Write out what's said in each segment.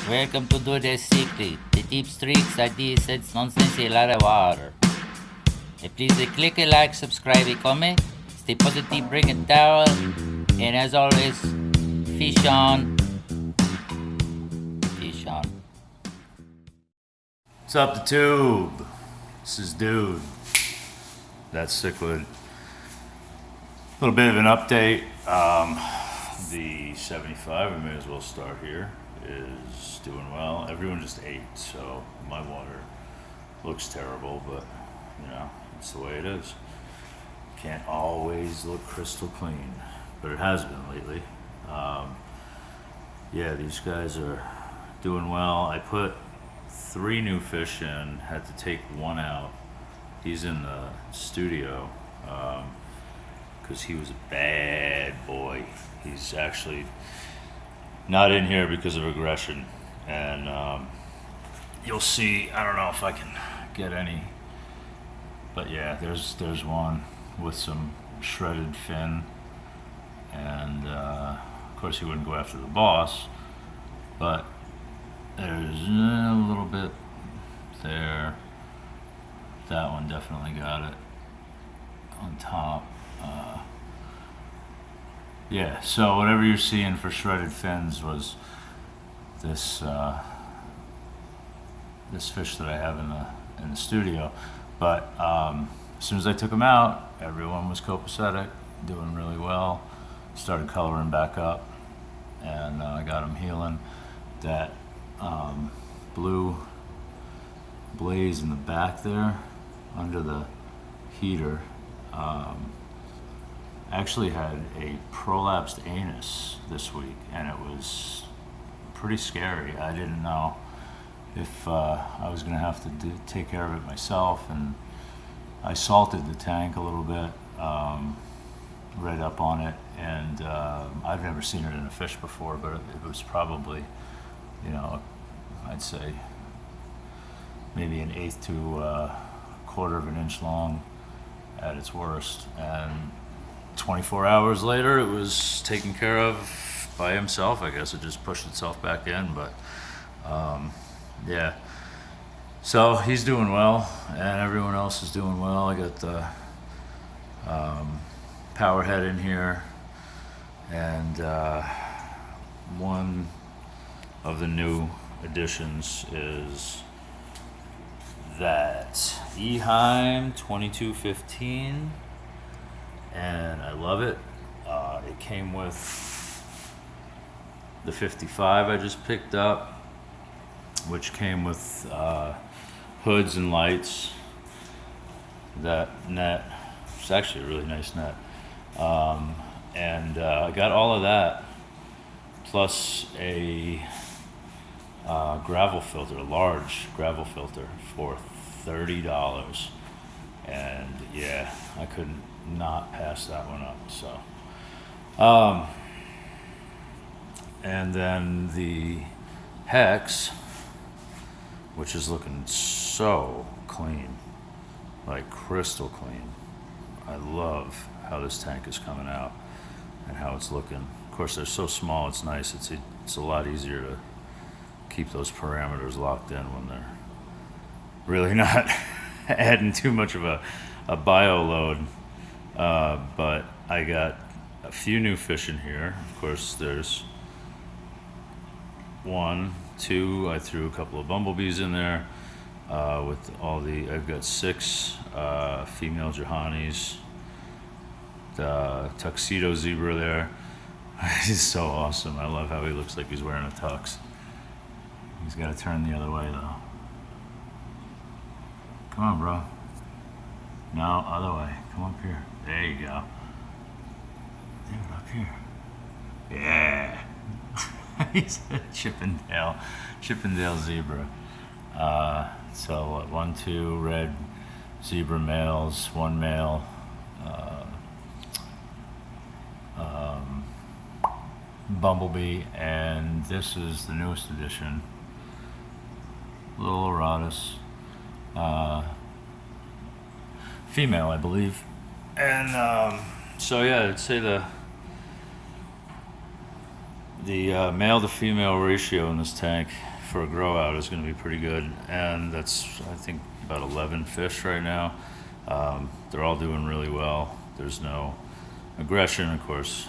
Welcome to Do the Secret. The tips, tricks, ideas, and nonsense, a lot of water. Please click a like, subscribe, a comment. Stay positive, bring it down. And as always, fish on. Fish on. What's up, the tube? This is Dude. That's Cichlid. A little bit of an update. The 75, we may as well start here, is doing well. Everyone just ate, so my water looks terrible, but you know, it's the way it is. Can't always look crystal clean, but it has been lately. Yeah, these guys are doing well. I put 3 new fish in, had to take one out. He's in the studio because he was a bad boy. He's actually not in here because of aggression. And you'll see, I don't know if I can get any, but yeah, there's one with some shredded fin. And of course, he wouldn't go after the boss, but there's a little bit there. That one definitely got it on top. Yeah, so whatever you're seeing for shredded fins was this this fish that I have in the studio. But as soon as I took him out, everyone was copacetic, doing really well. Started coloring back up, and I got him healing. That blue blaze in the back there under the heater actually had a prolapsed anus this week, and it was pretty scary. I didn't know if I was going to have to take care of it myself, and I salted the tank a little bit, right up on it, and I've never seen it in a fish before, but it was probably, you know, I'd say maybe an eighth to quarter of an inch long at its worst. And 24 hours later, it was taken care of by himself. I guess it just pushed itself back in, but yeah. So he's doing well, and everyone else is doing well. I got the power head in here, and one of the new additions is that Eheim 2215, and I love it. It came with the 55 I just picked up, which came with hoods and lights. That net, it's actually a really nice net. And I got all of that, plus a gravel filter, a large gravel filter for $30. And yeah, I couldn't not pass that one up. So, and then the Hex, which is looking so clean, like crystal clean. I love how this tank is coming out and how it's looking. Of course, they're so small, it's nice. It's a lot easier to keep those parameters locked in when they're really not adding too much of a bio load. But I got a few new fish in here. Of course, there's 1, 2, I threw a couple of bumblebees in there. With all I've got 6 female Johannes. The tuxedo zebra there. He's so awesome. I love how he looks like he's wearing a tux. He's got to turn the other way though. Come on, bro. No, other way. Come up here. There you go. Dude, up here. Yeah. He's a Chippendale zebra. So 1, 2 red zebra males, 1 male bumblebee, and this is the newest addition, little Aratus, female, I believe. And so yeah, I'd say the male to female ratio in this tank for a grow out is going to be pretty good. And that's, I think, about 11 fish right now. They're all doing really well. There's no aggression, of course.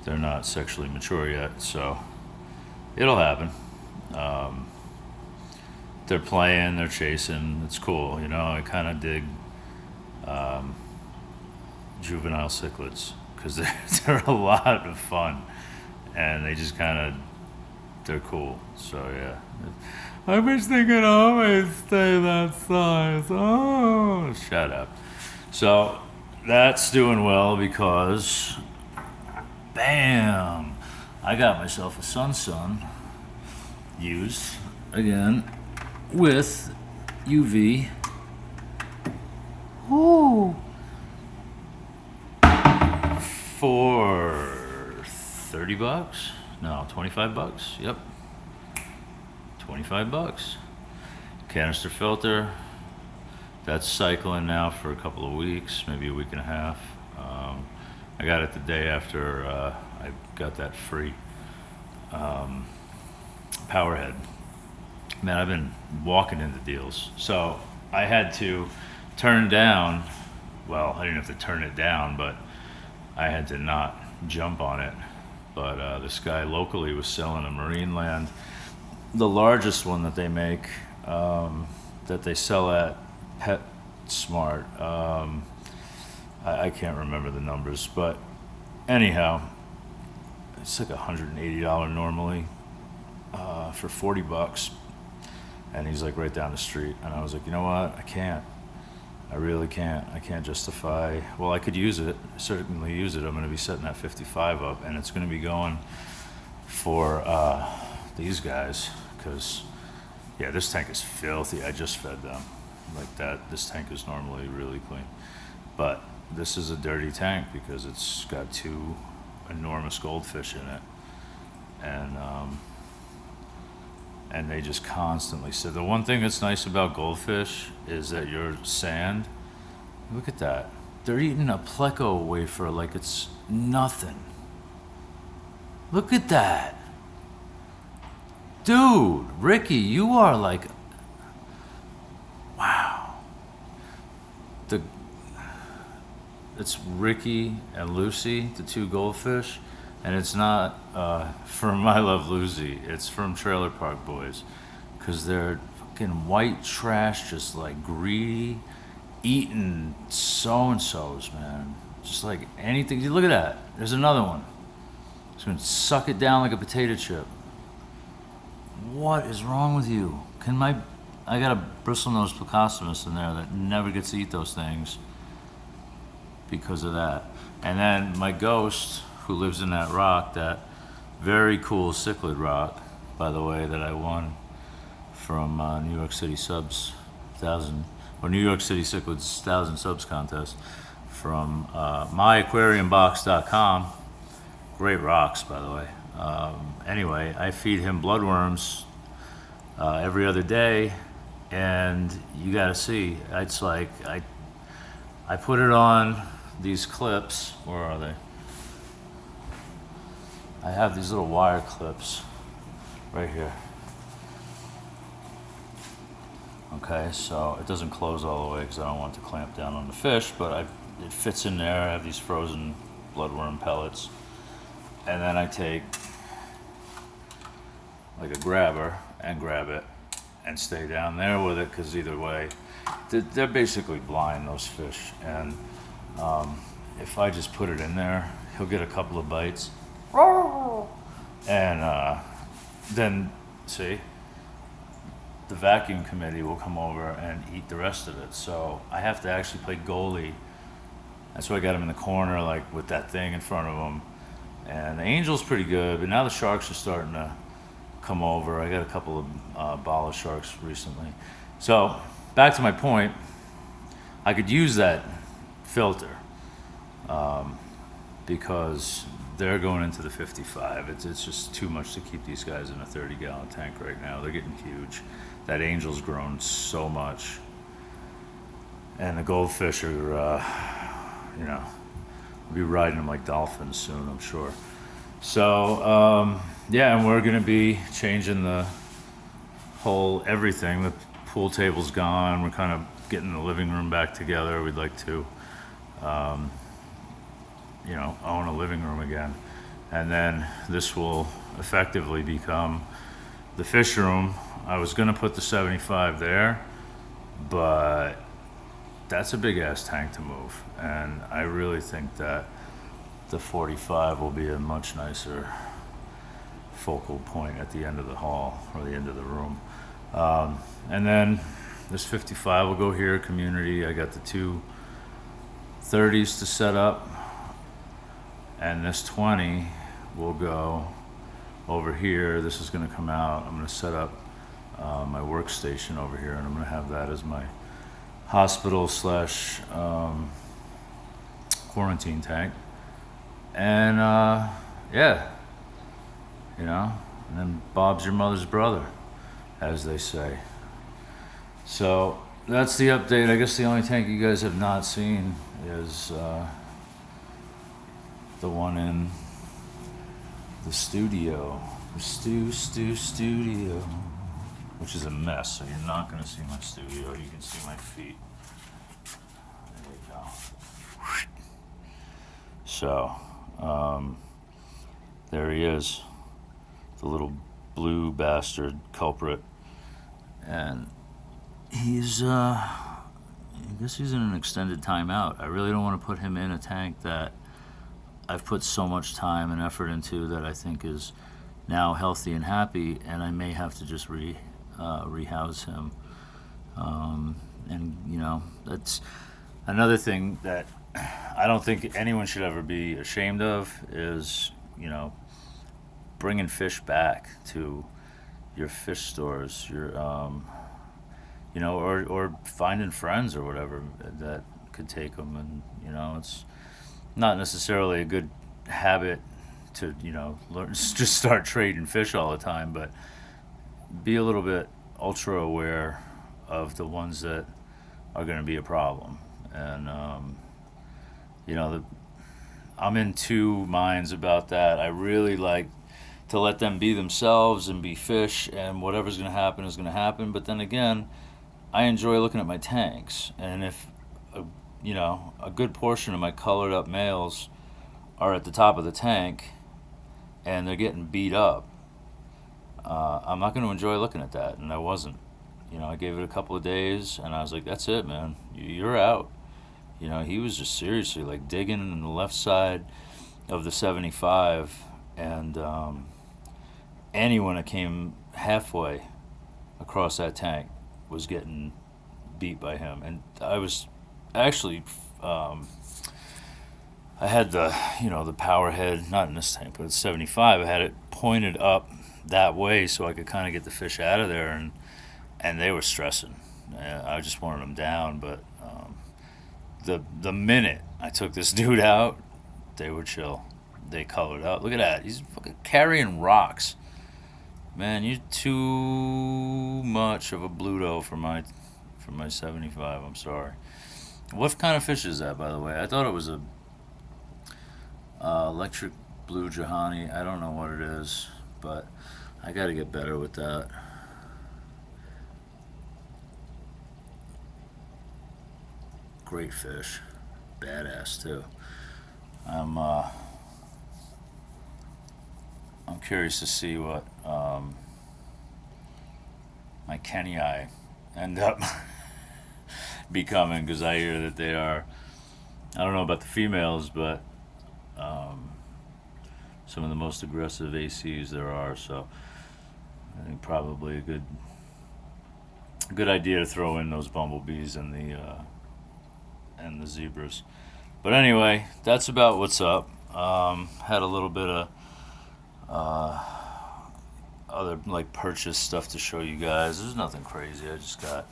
They're not sexually mature yet, so it'll happen. They're playing, they're chasing. It's cool, you know. I kind of dig juvenile cichlids because they're a lot of fun, and they just kind of, they're cool. So yeah, I wish they could always stay that size. Oh, shut up. So that's doing well because, bam, I got myself a Sun used again with UV. Ooh. For $30? No, $25. Yep. $25. Canister filter. That's cycling now for a couple of weeks, maybe a week and a half. I got it the day after I got that free power head. Man, I've been walking into deals. So I had to turn down, well, I didn't have to turn it down, but I had to not jump on it. But this guy locally was selling a Marineland, the largest one that they make, that they sell at PetSmart. I can't remember the numbers, but anyhow, it's like $180 normally for $40. And he's like right down the street. And I was like, you know what? I can't. I really can't. I can't justify. Well, I could use it. Certainly use it. I'm going to be setting that 55 up, and it's going to be going for these guys because, yeah, this tank is filthy. I just fed them like that. This tank is normally really clean, but this is a dirty tank because it's got 2 enormous goldfish in it, and they just constantly sit. The one thing that's nice about goldfish is that your sand, look at that. They're eating a Pleco wafer like it's nothing. Look at that. Dude, Ricky, you are like, wow. It's Ricky and Lucy, the 2 goldfish. And it's not from I Love Lucy. It's from Trailer Park Boys, because they're fucking white trash, just like greedy, eating so-and-sos, man. Just like anything. Look at that. There's another one. It's gonna suck it down like a potato chip. What is wrong with you? I got a bristlenose plecostomus in there that never gets to eat those things because of that. And then my ghost, who lives in that rock, that very cool cichlid rock, by the way, that I won from New York City Subs 1000, or New York City Cichlids 1000 Subs contest from myaquariumbox.com. Great rocks, by the way. Anyway, I feed him bloodworms every other day, and you gotta see, it's like, I put it on these clips. Where are they? I have these little wire clips right here. Okay, so it doesn't close all the way because I don't want to clamp down on the fish, but it fits in there. I have these frozen bloodworm pellets. And then I take like a grabber and grab it and stay down there with it, because either way, they're basically blind, those fish. And if I just put it in there, he'll get a couple of bites. And then, see, the vacuum committee will come over and eat the rest of it. So I have to actually play goalie. That's why I got him in the corner, like with that thing in front of him. And the angel's pretty good, but now the sharks are starting to come over. I got a couple of bala sharks recently. So back to my point, I could use that filter because they're going into the 55. It's just too much to keep these guys in a 30-gallon tank right now. They're getting huge. That angel's grown so much. And the goldfish are, we'll be riding them like dolphins soon, I'm sure. So, yeah, and we're going to be changing the pull everything. The pool table's gone. We're kind of getting the living room back together. We'd like to, own a living room again. And then this will effectively become the fish room. I was gonna put the 75 there, but that's a big ass tank to move. And I really think that the 45 will be a much nicer focal point at the end of the hall or the end of the room. And then this 55 will go here, community. I got the two 30s to set up, and this 20 will go over here. This is going to come out. I'm going to set up my workstation over here, and I'm going to have that as my hospital slash quarantine tank. And yeah, and then Bob's your mother's brother, as they say. So that's the update. I guess the only tank you guys have not seen is the one in the studio, the studio, which is a mess. So you're not going to see my studio. You can see my feet. There you go. So there he is, the little blue bastard culprit, and he's I guess he's in an extended timeout. I really don't want to put him in a tank that I've put so much time and effort into, that I think is now healthy and happy, and I may have to just rehouse him. And that's another thing that I don't think anyone should ever be ashamed of, is bringing fish back to your fish stores, your or finding friends or whatever that could take them. And it's not necessarily a good habit to learn, just start trading fish all the time, but be a little bit ultra aware of the ones that are going to be a problem. And I'm in two minds about that. I really like to let them be themselves and be fish, and whatever's going to happen is going to happen. But then again, I enjoy looking at my tanks, and if a good portion of my colored up males are at the top of the tank and they're getting beat up, I'm not going to enjoy looking at that. And I wasn't. I gave it a couple of days, and I was like, that's it, man. You're out. He was just seriously like digging in the left side of the 75, and anyone that came halfway across that tank was getting beat by him. And I was actually, I had the power head, not in this tank, but it's 75. I had it pointed up that way so I could kind of get the fish out of there, and they were stressing. I just wanted them down, but the minute I took this dude out, they were chill. They colored out. Look at that. He's fucking carrying rocks. Man, you're too much of a Bluto for my 75. I'm sorry. What kind of fish is that, by the way? I thought it was a electric blue Jahani. I don't know what it is, but I got to get better with that. Great fish, badass too. I'm curious to see what my Kenny eye end up becoming, because I hear that they are, I don't know about the females, but some of the most aggressive ACs there are. So I think probably a good idea to throw in those bumblebees and the zebras. But anyway, that's about what's up. Had a little bit of other like purchase stuff to show you guys. There's nothing crazy. I just got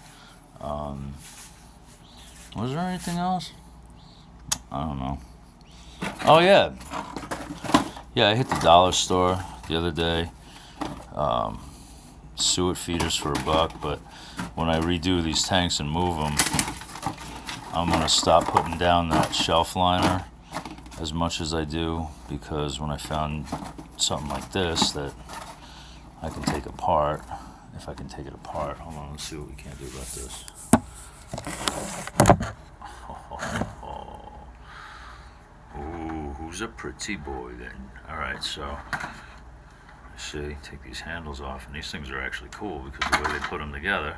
was there anything else? I don't know. Oh yeah, I hit the dollar store the other day. Suet feeders for $1, but when I redo these tanks and move them, I'm gonna stop putting down that shelf liner as much as I do, because when I found something like this that I can take apart if I can take it apart. Hold on, let's see what we can do about this. Ooh, who's a pretty boy then? All right, so see, take these handles off, and these things are actually cool because the way they put them together,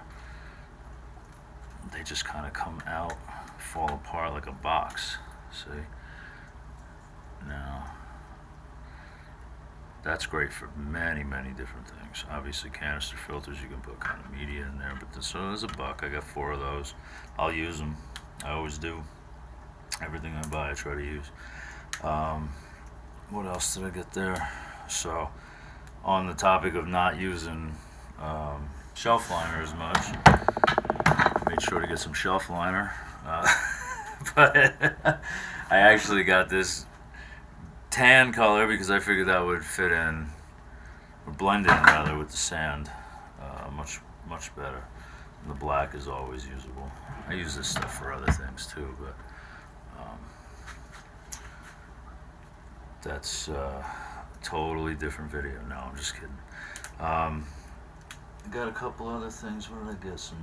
they just kind of come out, fall apart like a box. See? Now, that's great for many, many different things. Obviously, canister filters, you can put kind of media in there, but so there's a buck. I got 4 of those. I'll use them. I always do. Everything I buy, I try to use. What else did I get there? So, on the topic of not using shelf liner as much, I made sure to get some shelf liner. But I actually got this tan color because I figured that would fit in, or blend in rather, with the sand much better. And the black is always usable. I use this stuff for other things too, but that's a totally different video. No, I'm just kidding. I got a couple other things. What did I get? Some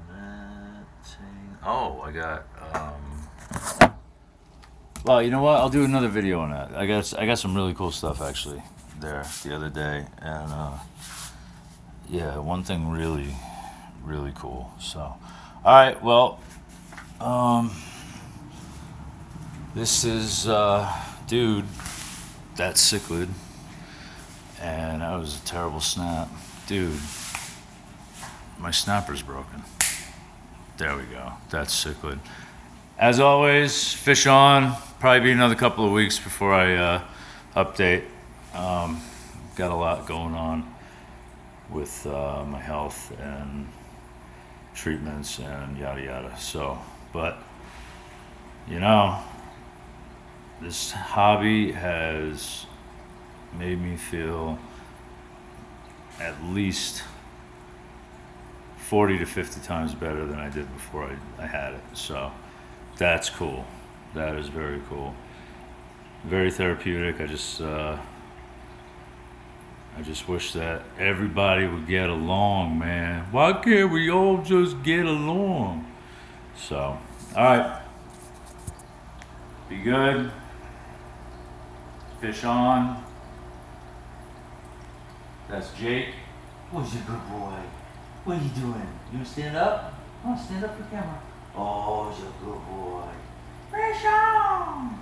netting. Oh, I got. Well, you know what? I'll do another video on that. I got some really cool stuff actually there the other day, and yeah, one thing really cool. So, all right, well, this is dude, that's Cichlid, and that was a terrible snap, dude. My snapper's broken. There we go. That's Cichlid. As always, fish on. Probably be another couple of weeks before I update. Got a lot going on with my health and treatments and yada yada. So, but you know, this hobby has made me feel at least 40 to 50 times better than I did before I had it. So that's cool. That is very cool. Very therapeutic. I just wish that everybody would get along, man. Why can't we all just get along? So, all right. Be good. Fish on. That's Jake. Who's a good boy? What are you doing? You wanna stand up? Oh, stand up for camera. Oh, he's a good boy. Fish on!